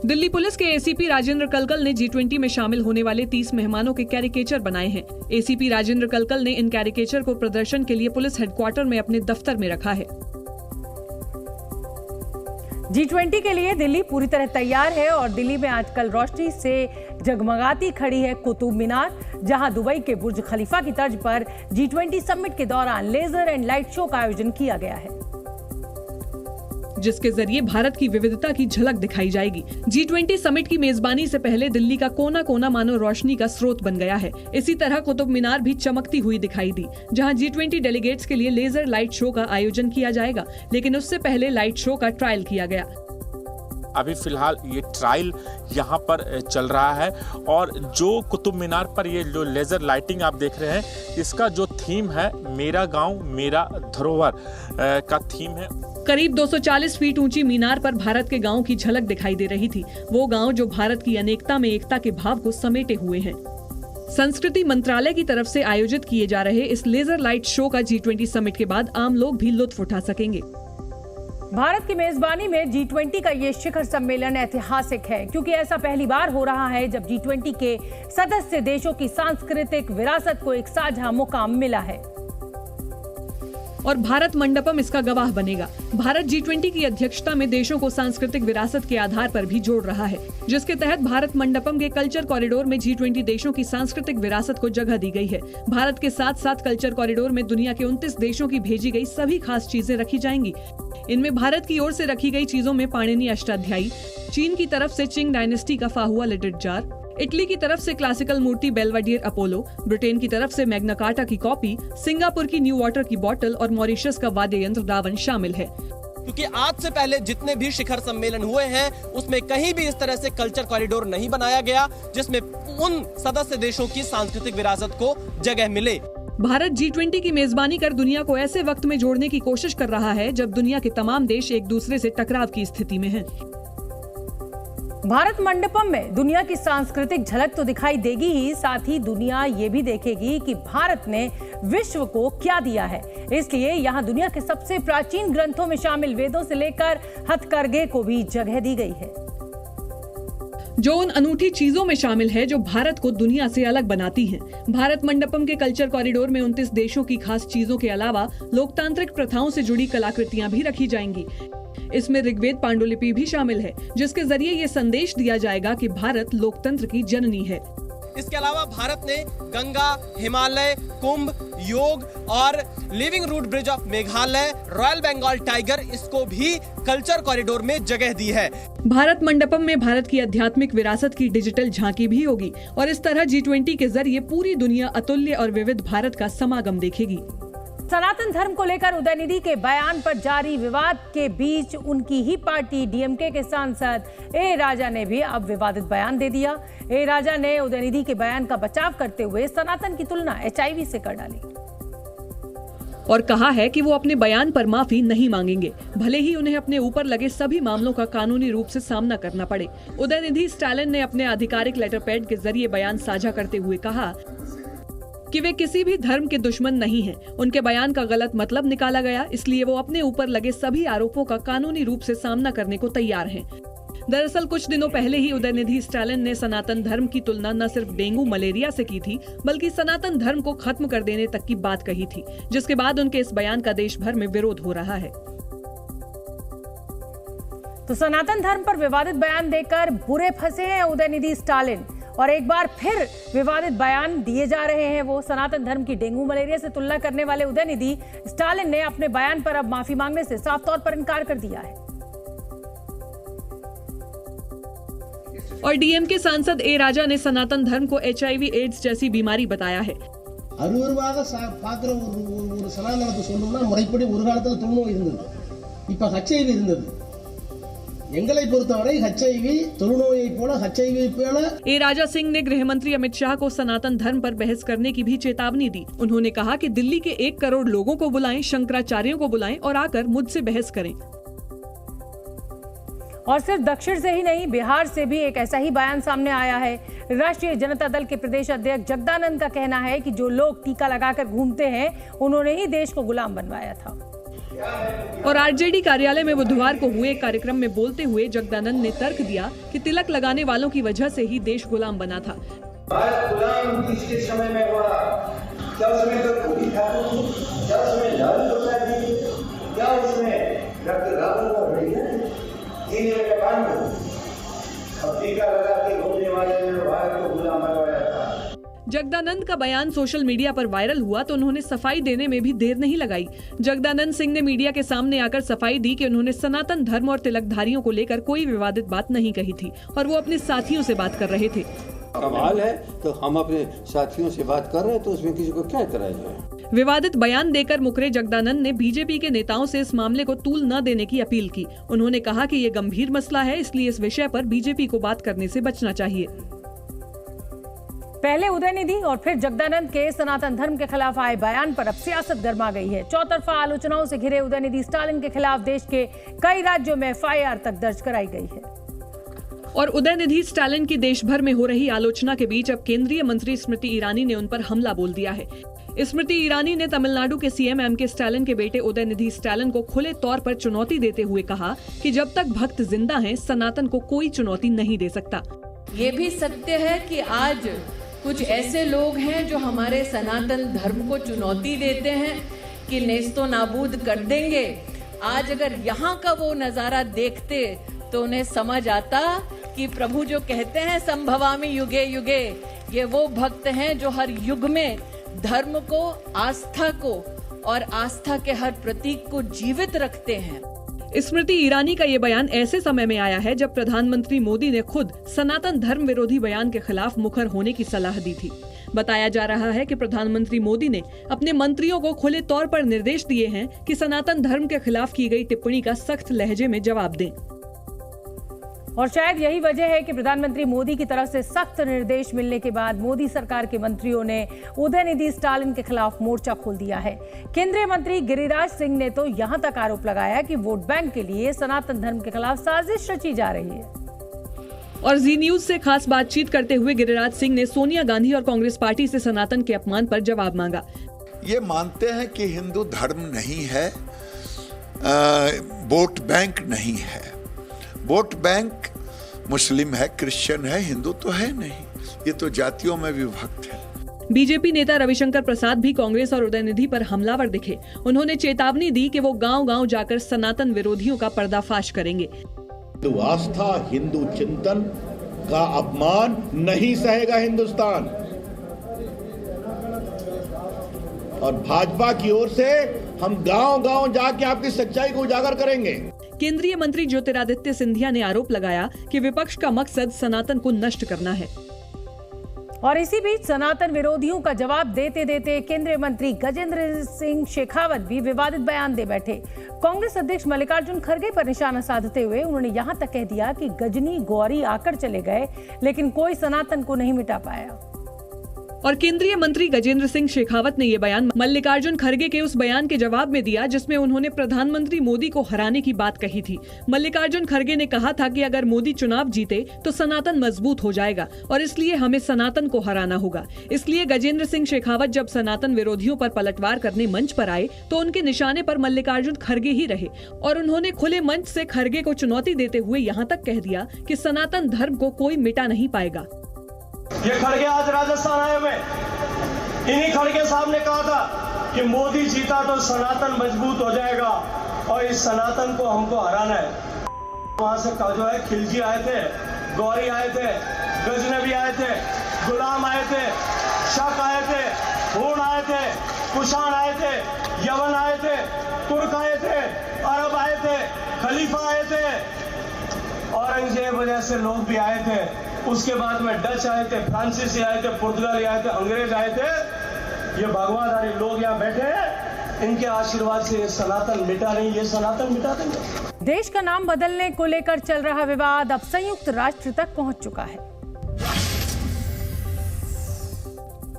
[SPEAKER 2] दिल्ली पुलिस के ACP राजेंद्र कलकल ने G20 में शामिल होने वाले 30 मेहमानों के कैरिकेचर बनाए हैं। ACP राजेंद्र कलकल ने इन कैरिकेचर को प्रदर्शन के लिए पुलिस हेडक्वार्टर में अपने दफ्तर में रखा है।
[SPEAKER 1] G20 के लिए दिल्ली पूरी तरह तैयार है और दिल्ली में आजकल रोशनी से जगमगाती खड़ी है कुतुब मीनार, जहां दुबई के बुर्ज खलीफा की तर्ज पर G20 समिट के दौरान लेजर एंड लाइट शो का आयोजन किया गया है,
[SPEAKER 2] जिसके जरिए भारत की विविधता की झलक दिखाई जाएगी। G20 समिट की मेजबानी से पहले दिल्ली का कोना कोना मानो रोशनी का स्रोत बन गया है। इसी तरह कुतुब मीनार भी चमकती हुई दिखाई दी, जहां G20 डेलीगेट्स के लिए लेजर लाइट शो का आयोजन किया जाएगा, लेकिन उससे पहले लाइट शो का ट्रायल किया गया।
[SPEAKER 9] अभी फिलहाल ये ट्रायल यहाँ पर चल रहा है और जो कुतुब मीनार पर ये जो लेजर लाइटिंग आप देख रहे हैं, इसका जो थीम है मेरा गांव मेरा धरोहर का थीम है।
[SPEAKER 2] करीब 240 फीट ऊंची मीनार पर भारत के गांव की झलक दिखाई दे रही थी, वो गांव जो भारत की अनेकता में एकता के भाव को समेटे हुए हैं। संस्कृति मंत्रालय की तरफ से आयोजित किए जा रहे इस लेजर लाइट शो का G20 समिट के बाद आम लोग भी लुत्फ उठा सकेंगे।
[SPEAKER 1] भारत की मेजबानी में G20 का ये शिखर सम्मेलन ऐतिहासिक है, क्योंकि ऐसा पहली बार हो रहा है जब G20 के सदस्य देशों की सांस्कृतिक विरासत को एक साझा मुकाम मिला है
[SPEAKER 2] और भारत मंडपम इसका गवाह बनेगा। भारत G20 की अध्यक्षता में देशों को सांस्कृतिक विरासत के आधार पर भी जोड़ रहा है, जिसके तहत भारत मंडपम के कल्चर कॉरिडोर में G20 देशों की सांस्कृतिक विरासत को जगह दी गई है। भारत के साथ साथ कल्चर कॉरिडोर में दुनिया के 29 देशों की भेजी गई सभी खास चीजें रखी जाएंगी। इनमें भारत की ओर से रखी गई चीजों में पाणिनी अष्टाध्यायी, चीन की तरफ से चिंग डायनेस्टी का फाहुआ लिडेड जार, इटली की तरफ से क्लासिकल मूर्ति बेलवेडियर अपोलो, ब्रिटेन की तरफ से मैग्ना कार्टा की कॉपी, सिंगापुर की न्यू वाटर की बोतल और मॉरिशस का वाद्य यंत्र रावण शामिल है।
[SPEAKER 3] क्योंकि आज से पहले जितने भी शिखर सम्मेलन हुए हैं उसमें कहीं भी इस तरह से कल्चर कॉरिडोर नहीं बनाया गया जिसमें उन सदस्य देशों की सांस्कृतिक विरासत को जगह मिले।
[SPEAKER 2] भारत G20 की मेजबानी कर दुनिया को ऐसे वक्त में जोड़ने की कोशिश कर रहा है जब दुनिया के तमाम देश एक दूसरे से टकराव की स्थिति में हैं।
[SPEAKER 1] भारत मंडपम में दुनिया की सांस्कृतिक झलक तो दिखाई देगी ही, साथ ही दुनिया ये भी देखेगी कि भारत ने विश्व को क्या दिया है। इसलिए यहाँ दुनिया के सबसे प्राचीन ग्रंथों में शामिल वेदों से लेकर हथकरघे को भी जगह दी गई है,
[SPEAKER 2] जो उन अनूठी चीजों में शामिल है जो भारत को दुनिया से अलग बनाती हैं। भारत मंडपम के कल्चर कॉरिडोर में 29 देशों की खास चीजों के अलावा लोकतांत्रिक प्रथाओं से जुड़ी कलाकृतियां भी रखी जाएंगी। इसमें ऋग्वेद पांडुलिपि भी शामिल है, जिसके जरिए ये संदेश दिया जाएगा कि भारत लोकतंत्र की जननी है।
[SPEAKER 3] इसके अलावा भारत ने गंगा, हिमालय, कुंभ, योग और living root bridge of Meghalaya, royal Bengal tiger, इसको भी कल्चर कॉरिडोर में जगह दी है।
[SPEAKER 2] भारत मंडपम में भारत की आध्यात्मिक विरासत की डिजिटल झांकी भी होगी और इस तरह G20 के जरिए पूरी दुनिया अतुल्य और विविध भारत का समागम देखेगी।
[SPEAKER 1] सनातन धर्म को लेकर उदयनिधि के बयान पर जारी विवाद के बीच उनकी ही पार्टी DMK के सांसद ए राजा ने भी अब विवादित बयान दे दिया। ए राजा ने उदयनिधि के बयान का बचाव करते हुए सनातन की तुलना HIV से कर डाली
[SPEAKER 2] और कहा है कि वो अपने बयान पर माफी नहीं मांगेंगे, भले ही उन्हें अपने ऊपर लगे सभी मामलों का कानूनी रूप से सामना करना पड़े। उदयनिधि स्टालिन ने अपने आधिकारिक लेटर पैड के जरिए बयान साझा करते हुए कहा कि वे किसी भी धर्म के दुश्मन नहीं हैं। उनके बयान का गलत मतलब निकाला गया, इसलिए वो अपने ऊपर लगे सभी आरोपों का कानूनी रूप से सामना करने को तैयार हैं। दरअसल कुछ दिनों पहले ही उदयनिधि स्टालिन ने सनातन धर्म की तुलना न सिर्फ डेंगू मलेरिया से की थी, बल्कि सनातन धर्म को खत्म कर देने तक की बात कही थी, जिसके बाद उनके इस बयान का देश भर में विरोध हो रहा है।
[SPEAKER 1] तो सनातन धर्म पर विवादित बयान देकर बुरे फंसे हैं उदयनिधि स्टालिन। और एक बार फिर विवादित बयान दिए जा रहे हैं वो सनातन धर्म की डेंगू मलेरिया से तुलना करने वाले उदयनिधि स्टालिन ने अपने बयान पर अब माफी मांगने से साफ तौर पर इनकार कर दिया है।
[SPEAKER 2] और डीएमके सांसद ए राजा ने सनातन धर्म को HIV एड्स जैसी बीमारी बताया है।
[SPEAKER 10] அருவருவாக பார்க்குற ஒரு சனாதனத்தை சொல்லணும்னா முறைப்படி ஒரு காலத்தில் தொழுநோய் இருந்தது, இப்போ HIV இருந்தது। எங்களை பொறுத்தவரை HIV தொழுநோயை போல HIV போல।
[SPEAKER 2] ए राजा सिंह ने गृह मंत्री अमित शाह को सनातन धर्म पर बहस करने की भी चेतावनी दी। उन्होंने कहा कि दिल्ली के 1 करोड़ लोगों को बुलाएं, शंकराचार्यों को बुलाएं और आकर मुझसे बहस करें।
[SPEAKER 1] और सिर्फ दक्षिण से ही नहीं, बिहार से भी एक ऐसा ही बयान सामने आया है। राष्ट्रीय जनता दल के प्रदेश अध्यक्ष जगदानंद का कहना है कि जो लोग टीका लगाकर घूमते हैं उन्होंने ही देश को गुलाम बनवाया था।
[SPEAKER 2] और आरजेडी कार्यालय में बुधवार को हुए कार्यक्रम में बोलते हुए जगदानंद ने तर्क दिया कि तिलक लगाने वालों की वजह से ही देश गुलाम बना था।
[SPEAKER 11] भारत गुलाम किसके समय में हुआ? क्या उसमें तो कोई था? क्या उसमें लाल होता थी? क्या उसमें रक्त रावण हो रही है? जीने के बाद अब टीका लगा के घूमने वाले ने भारत को गुलाम बनवाया था।
[SPEAKER 2] जगदानंद का बयान सोशल मीडिया पर वायरल हुआ तो उन्होंने सफाई देने में भी देर नहीं लगाई। जगदानंद सिंह ने मीडिया के सामने आकर सफाई दी कि उन्होंने सनातन धर्म और तिलकधारियों को लेकर कोई विवादित बात नहीं कही थी और वो अपने साथियों से बात कर रहे थे।
[SPEAKER 12] सवाल है तो हम अपने साथियों से बात कर रहे हैं तो उसमें किसी को क्या एतराज है?
[SPEAKER 2] विवादित बयान देकर मुकरे जगदानंद ने बीजेपी के नेताओं से इस मामले को तूल न देने की अपील की। उन्होंने कहा कि ये गंभीर मसला है, इसलिए इस विषय पर बीजेपी को बात करने से बचना चाहिए।
[SPEAKER 1] पहले उदयनिधि और फिर जगदानंद के सनातन धर्म के खिलाफ आए बयान पर अब सियासत गर्मा गई है। चौतरफा आलोचनाओं से घिरे उदयनिधि स्टालिन के खिलाफ देश के कई राज्यों में FIR तक दर्ज कराई गई है।
[SPEAKER 2] और उदयनिधि स्टालिन की देश भर में हो रही आलोचना के बीच अब केंद्रीय मंत्री स्मृति ईरानी ने उन पर हमला बोल दिया है। स्मृति ईरानी ने तमिलनाडु के CM MK स्टालिन के बेटे उदयनिधि स्टालिन को खुले तौर पर चुनौती देते हुए कहा कि जब तक भक्त जिंदा हैं, सनातन को कोई चुनौती नहीं दे सकता।
[SPEAKER 13] ये भी सत्य है कि आज कुछ ऐसे लोग हैं जो हमारे सनातन धर्म को चुनौती देते हैं कि नेस्तो नाबूद कर देंगे। आज अगर यहाँ का वो नजारा देखते तो उन्हें समझ आता कि प्रभु जो कहते हैं संभवामि युगे युगे, ये वो भक्त हैं जो हर युग में धर्म को, आस्था को और आस्था के हर प्रतीक को जीवित रखते हैं।
[SPEAKER 2] स्मृति ईरानी का ये बयान ऐसे समय में आया है जब प्रधानमंत्री मोदी ने खुद सनातन धर्म विरोधी बयान के खिलाफ मुखर होने की सलाह दी थी। बताया जा रहा है कि प्रधानमंत्री मोदी ने अपने मंत्रियों को खुले तौर पर निर्देश दिए हैं कि सनातन धर्म के खिलाफ की गई टिप्पणी का सख्त लहजे में जवाब दें।
[SPEAKER 1] और शायद यही वजह है कि प्रधानमंत्री मोदी की तरफ से सख्त निर्देश मिलने के बाद मोदी सरकार के मंत्रियों ने उदयनिधि स्टालिन के खिलाफ मोर्चा खोल दिया है। केंद्रीय मंत्री गिरिराज सिंह ने तो यहां तक आरोप लगाया कि वोट बैंक के लिए सनातन धर्म के खिलाफ साजिश रची जा रही है।
[SPEAKER 2] और जी न्यूज से खास बातचीत करते हुए गिरिराज सिंह ने सोनिया गांधी और कांग्रेस पार्टी से सनातन के अपमान पर जवाब मांगा।
[SPEAKER 14] ये मानते हैं कि हिंदू धर्म नहीं है, वोट बैंक नहीं है। वोट बैंक मुस्लिम है, क्रिश्चियन है, हिंदू तो है नहीं। ये तो जातियों में विभक्त है।
[SPEAKER 2] बीजेपी नेता रविशंकर प्रसाद भी कांग्रेस और उदयनिधि पर हमलावर दिखे। उन्होंने चेतावनी दी कि वो गांव-गांव जाकर सनातन विरोधियों का पर्दाफाश करेंगे।
[SPEAKER 15] हिंदू आस्था, हिंदू चिंतन का अपमान नहीं सहेगा हिंदुस्तान। और भाजपा की ओर से हम गांव-गांव जाके आपकी सच्चाई को उजागर करेंगे।
[SPEAKER 2] केंद्रीय मंत्री ज्योतिरादित्य सिंधिया ने आरोप लगाया कि विपक्ष का मकसद सनातन को नष्ट करना है।
[SPEAKER 1] और इसी बीच सनातन विरोधियों का जवाब देते देते केंद्रीय मंत्री गजेंद्र सिंह शेखावत भी विवादित बयान दे बैठे। कांग्रेस अध्यक्ष मल्लिकार्जुन खड़गे पर निशाना साधते हुए उन्होंने यहां तक कह दिया कि गजनी गौरी आकर चले गए लेकिन कोई सनातन को नहीं मिटा पाया।
[SPEAKER 2] और केंद्रीय मंत्री गजेंद्र सिंह शेखावत ने ये बयान मल्लिकार्जुन खड़गे के उस बयान के जवाब में दिया जिसमें उन्होंने प्रधानमंत्री मोदी को हराने की बात कही थी। मल्लिकार्जुन खड़गे ने कहा था कि अगर मोदी चुनाव जीते तो सनातन मजबूत हो जाएगा और इसलिए हमें सनातन को हराना होगा। इसलिए गजेंद्र सिंह शेखावत जब सनातन विरोधियों पर पलटवार करने मंच पर आए तो उनके निशाने पर मल्लिकार्जुन खड़गे ही रहे और उन्होंने खुले मंच से खड़गे को चुनौती देते हुए यहाँ तक कह दिया कि सनातन धर्म को कोई मिटा नहीं पाएगा।
[SPEAKER 11] ये खड़गे आज राजस्थान आए हुए, इन्हीं खड़गे साहब ने कहा था कि मोदी जीता तो सनातन मजबूत हो जाएगा और इस सनातन को हमको हराना है। वहां से जो है खिलजी आए थे, गौरी आए थे,
[SPEAKER 16] गजनबी आए थे, गुलाम आए थे, शक आए थे, हूण आए थे, कुषाण आए थे, यवन आए थे, तुर्क आए थे, अरब आए थे, खलीफा आए थे, औरंगजेब जैसे लोग भी आए थे। उसके बाद में डच आए थे, फ्रांसीसी आए थे, पुर्तगाली आए थे, अंग्रेज आए थे। ये भगवाधारी लोग यहाँ बैठे हैं, इनके आशीर्वाद से ये सनातन मिटा नहीं, ये सनातन मिटा देंगे।
[SPEAKER 1] देश का नाम बदलने को लेकर चल रहा विवाद अब संयुक्त राष्ट्र तक पहुंच चुका है।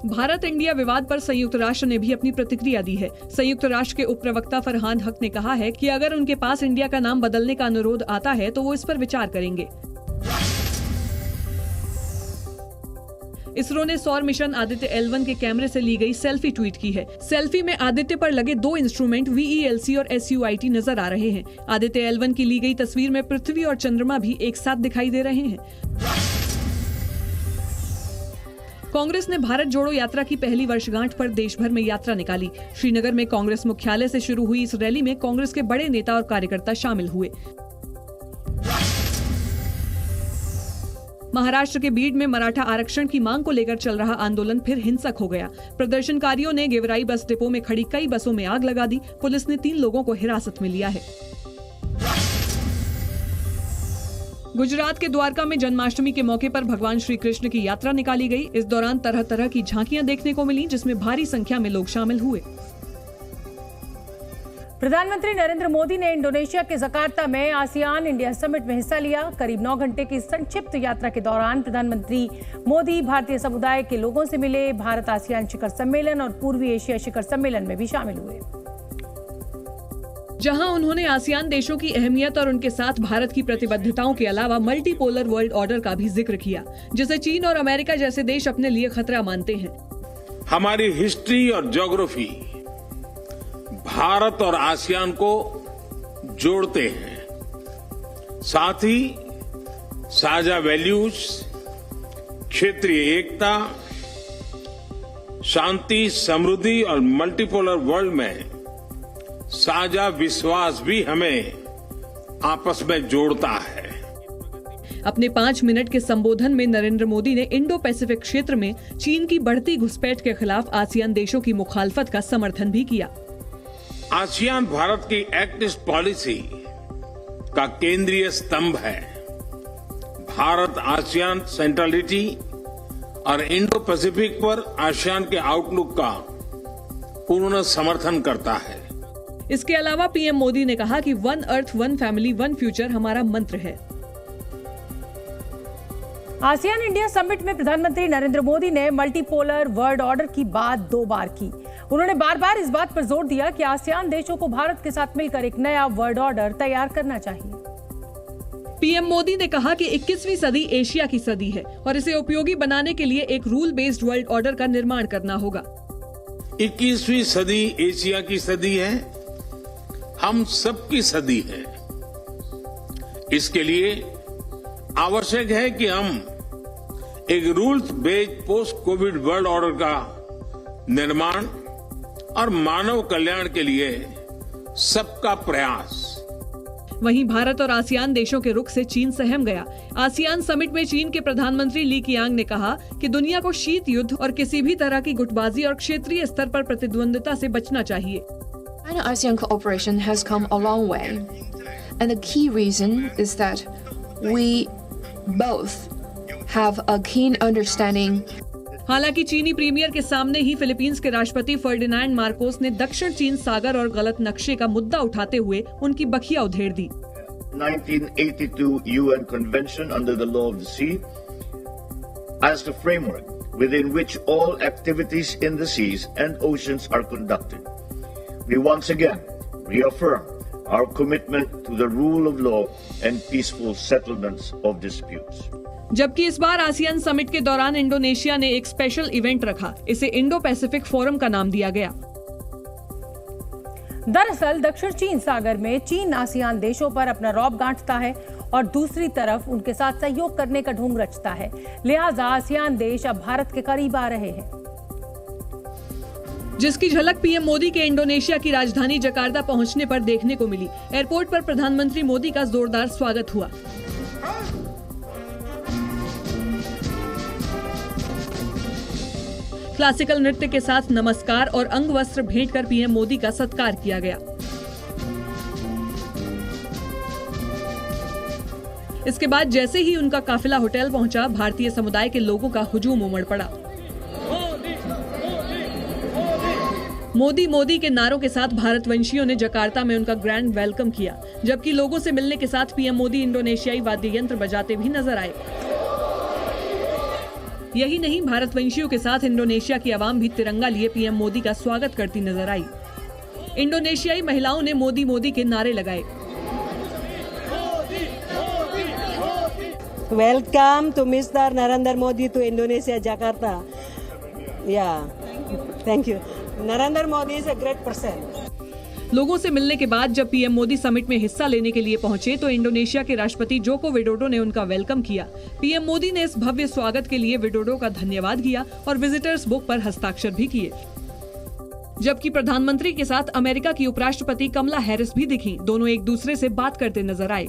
[SPEAKER 2] भारत इंडिया विवाद पर संयुक्त राष्ट्र ने भी अपनी प्रतिक्रिया दी है। संयुक्त राष्ट्र के उप प्रवक्ता फरहान हक ने कहा है कि अगर उनके पास इंडिया का नाम बदलने का अनुरोध आता है तो वो इस पर विचार करेंगे। इसरो ने सौर मिशन आदित्य L1 के कैमरे से ली गई सेल्फी ट्वीट की है। सेल्फी में आदित्य पर लगे 2 इंस्ट्रूमेंट VELC और SUIT नजर आ रहे हैं। आदित्य L1 की ली गई तस्वीर में पृथ्वी और चंद्रमा भी एक साथ दिखाई दे रहे हैं। कांग्रेस ने भारत जोड़ो यात्रा की पहली वर्षगांठ पर देश भर में यात्रा निकाली। श्रीनगर में कांग्रेस मुख्यालय से शुरू हुई इस रैली में कांग्रेस के बड़े नेता और कार्यकर्ता शामिल हुए। महाराष्ट्र के बीड में मराठा आरक्षण की मांग को लेकर चल रहा आंदोलन फिर हिंसक हो गया। प्रदर्शनकारियों ने गेवराई बस डिपो में खड़ी कई बसों में आग लगा दी। पुलिस ने 3 लोगों को हिरासत में लिया है। गुजरात के द्वारका में जन्माष्टमी के मौके पर भगवान श्री कृष्ण की यात्रा निकाली गई। इस दौरान तरह तरह की झांकियां देखने को मिली, जिसमें भारी संख्या में लोग शामिल हुए।
[SPEAKER 1] प्रधानमंत्री नरेंद्र मोदी ने इंडोनेशिया के जकार्ता में आसियान इंडिया समिट में हिस्सा लिया। करीब 9 घंटे की संक्षिप्त यात्रा के दौरान प्रधानमंत्री मोदी भारतीय समुदाय के लोगों से मिले। भारत आसियान शिखर सम्मेलन और पूर्वी एशिया शिखर सम्मेलन में भी शामिल हुए,
[SPEAKER 2] जहां उन्होंने आसियान देशों की अहमियत और उनके साथ भारत की प्रतिबद्धताओं के अलावा मल्टीपोलर वर्ल्ड ऑर्डर का भी जिक्र किया, जिसे चीन और अमेरिका जैसे देश अपने लिए खतरा मानते हैं।
[SPEAKER 6] हमारी हिस्ट्री और ज्योग्राफी भारत और आसियान को जोड़ते हैं, साथ ही साझा वैल्यूज, क्षेत्रीय एकता, शांति, समृद्धि और मल्टीपोलर वर्ल्ड में साझा विश्वास भी हमें आपस में जोड़ता है।
[SPEAKER 2] अपने 5 मिनट के संबोधन में नरेंद्र मोदी ने इंडो पैसिफिक क्षेत्र में चीन की बढ़ती घुसपैठ के खिलाफ आसियान देशों की मुखालफत का समर्थन भी किया।
[SPEAKER 6] आसियान भारत की एक्ट ईस्ट पॉलिसी का केंद्रीय स्तंभ है। भारत आसियान सेंट्रलिटी और इंडो पैसिफिक पर आसियान के आउटलुक का पूर्ण समर्थन करता है।
[SPEAKER 2] इसके अलावा पीएम मोदी ने कहा कि 1 अर्थ 1 फैमिली 1 फ्यूचर हमारा मंत्र है।
[SPEAKER 1] आसियान इंडिया समिट में प्रधानमंत्री नरेंद्र मोदी ने मल्टीपोलर वर्ल्ड ऑर्डर की बात 2 बार की। उन्होंने बार बार इस बात पर जोर दिया कि आसियान देशों को भारत के साथ मिलकर एक नया वर्ल्ड ऑर्डर तैयार करना चाहिए।
[SPEAKER 2] पीएम मोदी ने कहा कि 21वीं सदी एशिया की सदी है और इसे उपयोगी बनाने के लिए एक रूल बेस्ड वर्ल्ड ऑर्डर का निर्माण करना होगा।
[SPEAKER 6] 21वीं सदी एशिया की सदी है, हम सबकी सदी है। इसके लिए आवश्यक है कि हम एक rules based post Covid world order का निर्माण और मानव कल्याण के लिए सबका प्रयास।
[SPEAKER 2] वहीं भारत और आसियान देशों के रुख से चीन सहम गया। आसियान समिट में चीन के प्रधानमंत्री ली कीयांग ने कहा कि दुनिया को शीत युद्ध और किसी भी तरह की गुटबाजी और क्षेत्रीय स्तर पर प्रतिद्वंद्विता से बचना चाहिए।
[SPEAKER 17] China-ASEAN cooperation has come a long way, and the key reason is that we both have a keen understanding.
[SPEAKER 2] हालांकि चीनी प्रीमियर के सामने ही फिलीपींस के राष्ट्रपति फर्डिनांड मार्कोस ने दक्षिण चीन सागर और गलत नक्शे का मुद्दा उठाते हुए उनकी बखिया उधेड़ दी।
[SPEAKER 11] 1982 UN Convention under the Law of the Sea as the framework within which all activities in the seas and oceans are conducted. We once again reaffirm our commitment to the rule of law and peaceful settlements of disputes.
[SPEAKER 2] जबकि इस बार ASEAN summit के दौरान Indonesia ने एक special event रखा। इसे Indo Pacific forum का नाम दिया गया।
[SPEAKER 1] दरअसल दक्षिण चीन सागर में चीन आसियान देशों पर अपना रौब गांठता है और दूसरी तरफ उनके साथ सहयोग करने का ढोंग रचता है। लिहाजा आसियान देश अब भारत के करीब आ रहे हैं,
[SPEAKER 2] जिसकी झलक पीएम मोदी के इंडोनेशिया की राजधानी जकार्ता पहुंचने पर देखने को मिली। एयरपोर्ट पर प्रधानमंत्री मोदी का जोरदार स्वागत हुआ। क्लासिकल नृत्य के साथ नमस्कार और अंग वस्त्र भेंट कर पीएम मोदी का सत्कार किया गया। इसके बाद जैसे ही उनका काफिला होटल पहुंचा, भारतीय समुदाय के लोगों का हुजूम उमड़ पड़ा। मोदी मोदी के नारों के साथ भारतवंशियों ने जकार्ता में उनका ग्रैंड वेलकम किया, जबकि लोगों से मिलने के साथ पीएम मोदी इंडोनेशियाई वाद्य यंत्र बजाते भी नजर आए। यही नहीं, भारतवंशियों के साथ इंडोनेशिया की आवाम भी तिरंगा लिए पीएम मोदी का स्वागत करती नजर आई। इंडोनेशियाई महिलाओं ने मोदी मोदी के नारे लगाए।
[SPEAKER 18] Welcome to mister Narendra Modi to Indonesia Jakarta. या thank you, Narendra Modi is a great person.
[SPEAKER 2] लोगों से मिलने के बाद जब पीएम मोदी समिट में हिस्सा लेने के लिए पहुंचे तो इंडोनेशिया के राष्ट्रपति जोको विडोडो ने उनका वेलकम किया। पीएम मोदी ने इस भव्य स्वागत के लिए विडोडो का धन्यवाद किया और विजिटर्स बुक पर हस्ताक्षर भी किए। जबकि प्रधानमंत्री के साथ अमेरिका की उपराष्ट्रपति कमला हैरिस भी दिखी। दोनों एक दूसरे से बात करते नजर आए।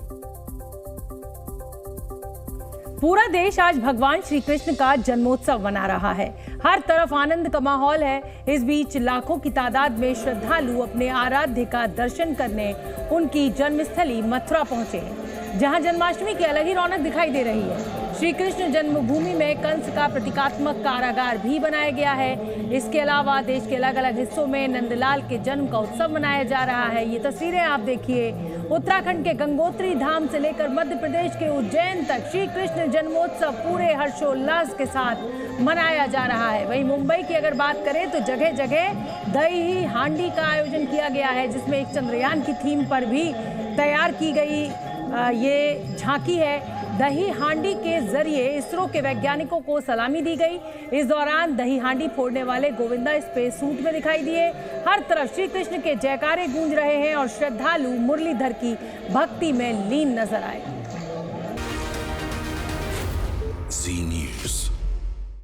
[SPEAKER 1] पूरा देश आज भगवान श्री कृष्ण का जन्मोत्सव मना रहा है। हर तरफ आनंद का माहौल है। इस बीच लाखों की तादाद में श्रद्धालु अपने आराध्य का दर्शन करने उनकी जन्मस्थली मथुरा पहुंचे हैं, जहां जन्माष्टमी की अलग ही रौनक दिखाई दे रही है। श्री कृष्ण जन्मभूमि में कंस का प्रतीकात्मक कारागार भी बनाया गया है। इसके अलावा देश के अलग अलग हिस्सों में नंदलाल के जन्म का उत्सव मनाया जा रहा है। ये तस्वीरें आप देखिए। उत्तराखंड के गंगोत्री धाम से लेकर मध्य प्रदेश के उज्जैन तक श्री कृष्ण जन्मोत्सव पूरे हर्षोल्लास के साथ मनाया जा रहा है। वहीं मुंबई की अगर बात करें तो जगह जगह दही हांडी का आयोजन किया गया है, जिसमें एक चंद्रयान की थीम पर भी तैयार की गई ये झांकी है। दही हांडी के जरिए इसरो के वैज्ञानिकों को सलामी दी गई। इस दौरान दही हांडी फोड़ने वाले गोविंदा स्पेस सूट में दिखाई दिए। हर तरफ श्री कृष्ण के जयकारे गूंज रहे हैं और श्रद्धालु मुरलीधर की भक्ति में लीन नजर आए।